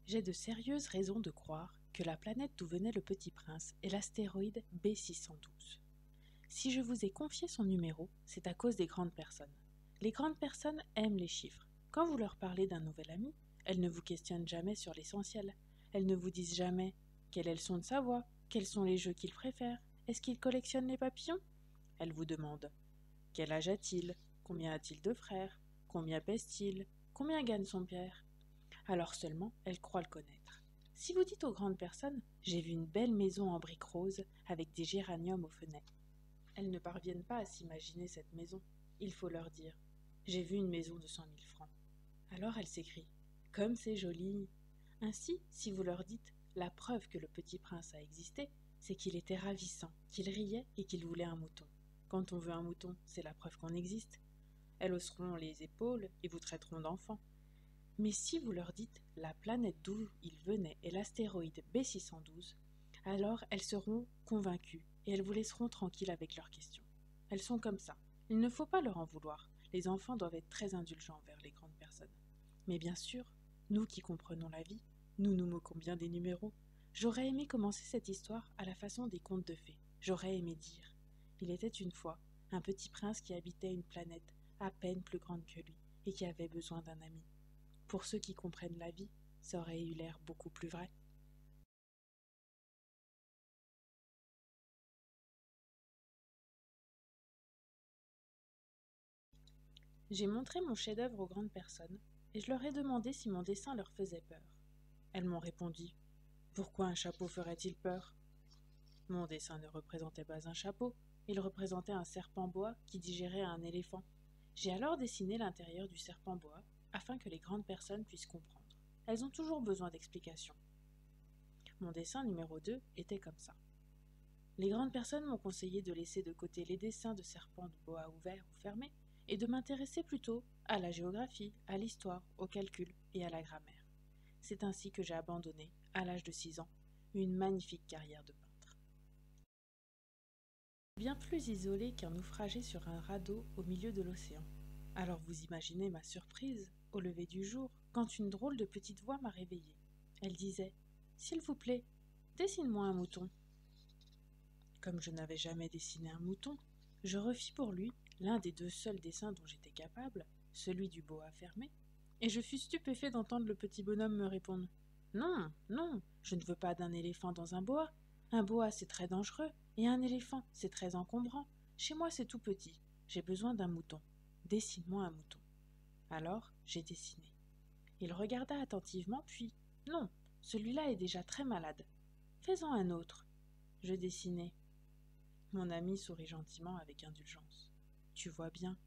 J'ai de sérieuses raisons de croire que la planète d'où venait le Petit Prince est l'astéroïde B612. Si je vous ai confié son numéro, c'est à cause des grandes personnes. Les grandes personnes aiment les chiffres. Quand vous leur parlez d'un nouvel ami, elles ne vous questionnent jamais sur l'essentiel. Elles ne vous disent jamais quel est le son de sa voix, quels sont les jeux qu'il préfère, est-ce qu'il collectionne les papillons. Elles vous demandent quel âge a-t-il, combien a-t-il de frères, combien pèse-t-il, combien gagne son père. Alors seulement elles croient le connaître. Si vous dites aux grandes personnes « J'ai vu une belle maison en briques roses avec des géraniums aux fenêtres », elles ne parviennent pas à s'imaginer cette maison. Il faut leur dire « J'ai vu une maison de 100 000 francs ». Alors elles s'écrient « Comme c'est joli !» Ainsi, si vous leur dites « La preuve que le petit prince a existé, c'est qu'il était ravissant, qu'il riait et qu'il voulait un mouton. Quand on veut un mouton, c'est la preuve qu'on existe. » Elles hausseront les épaules et vous traiteront d'enfant. Mais si vous leur dites « La planète d'où il venait est l'astéroïde B612 », alors elles seront convaincues et elles vous laisseront tranquille avec leurs questions. Elles sont comme ça. Il ne faut pas leur en vouloir. Les enfants doivent être très indulgents envers les grandes personnes. Mais bien sûr, nous qui comprenons la vie, nous nous moquons bien des numéros. J'aurais aimé commencer cette histoire à la façon des contes de fées. J'aurais aimé dire « Il était une fois un petit prince qui habitait une planète à peine plus grande que lui et qui avait besoin d'un ami. » Pour ceux qui comprennent la vie, ça aurait eu l'air beaucoup plus vrai. J'ai montré mon chef-d'œuvre aux grandes personnes et je leur ai demandé si mon dessin leur faisait peur. Elles m'ont répondu « Pourquoi un chapeau ferait-il peur ?» Mon dessin ne représentait pas un chapeau, il représentait un serpent bois qui digérait un éléphant. J'ai alors dessiné l'intérieur du serpent bois afin que les grandes personnes puissent comprendre. Elles ont toujours besoin d'explications. Mon dessin numéro 2 était comme ça. Les grandes personnes m'ont conseillé de laisser de côté les dessins de serpents de bois ouverts ou fermés et de m'intéresser plutôt à la géographie, à l'histoire, au calcul et à la grammaire. C'est ainsi que j'ai abandonné, à l'âge de 6 ans, une magnifique carrière de peintre. Bien plus isolé qu'un naufragé sur un radeau au milieu de l'océan. Alors vous imaginez ma surprise, au lever du jour, quand une drôle de petite voix m'a réveillée. Elle disait « S'il vous plaît, dessine-moi un mouton ». Comme je n'avais jamais dessiné un mouton, je refis pour lui l'un des 2 seuls dessins dont j'étais capable, celui du boa fermé, et je fus stupéfait d'entendre le petit bonhomme me répondre « Non, non, je ne veux pas d'un éléphant dans un boa. Un boa c'est très dangereux, et un éléphant c'est très encombrant. Chez moi c'est tout petit, j'ai besoin d'un mouton. Dessine-moi un mouton. » Alors j'ai dessiné. Il regarda attentivement, puis « Non, celui-là est déjà très malade. Fais-en un autre. » Je dessinai. Mon ami sourit gentiment avec indulgence. « Tu vois bien,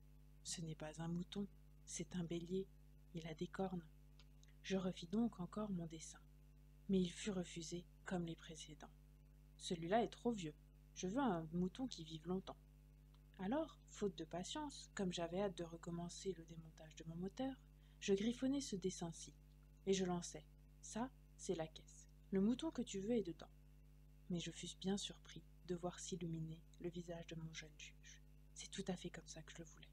ce n'est pas un mouton, c'est un bélier, il a des cornes. » Je refis donc encore mon dessin, mais il fut refusé comme les précédents. « Celui-là est trop vieux, je veux un mouton qui vive longtemps. » Alors, faute de patience, comme j'avais hâte de recommencer le démontage de mon moteur, je griffonnai ce dessin-ci, et je lançai. Ça, c'est la caisse. Le mouton que tu veux est dedans. Mais je fus bien surpris de voir s'illuminer le visage de mon jeune juge. C'est tout à fait comme ça que je le voulais.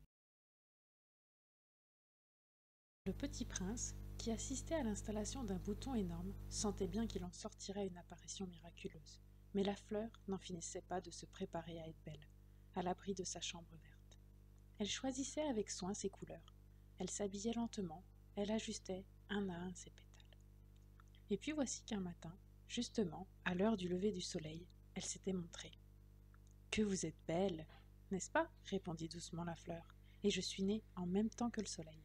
Le petit prince, qui assistait à l'installation d'un bouton énorme, sentait bien qu'il en sortirait une apparition miraculeuse. Mais la fleur n'en finissait pas de se préparer à être belle, à l'abri de sa chambre verte. Elle choisissait avec soin ses couleurs. Elle s'habillait lentement, elle ajustait un à un ses pétales. Et puis voici qu'un matin, justement, à l'heure du lever du soleil, elle s'était montrée. « Que vous êtes belle, n'est-ce pas ?» répondit doucement la fleur, « et je suis née en même temps que le soleil. »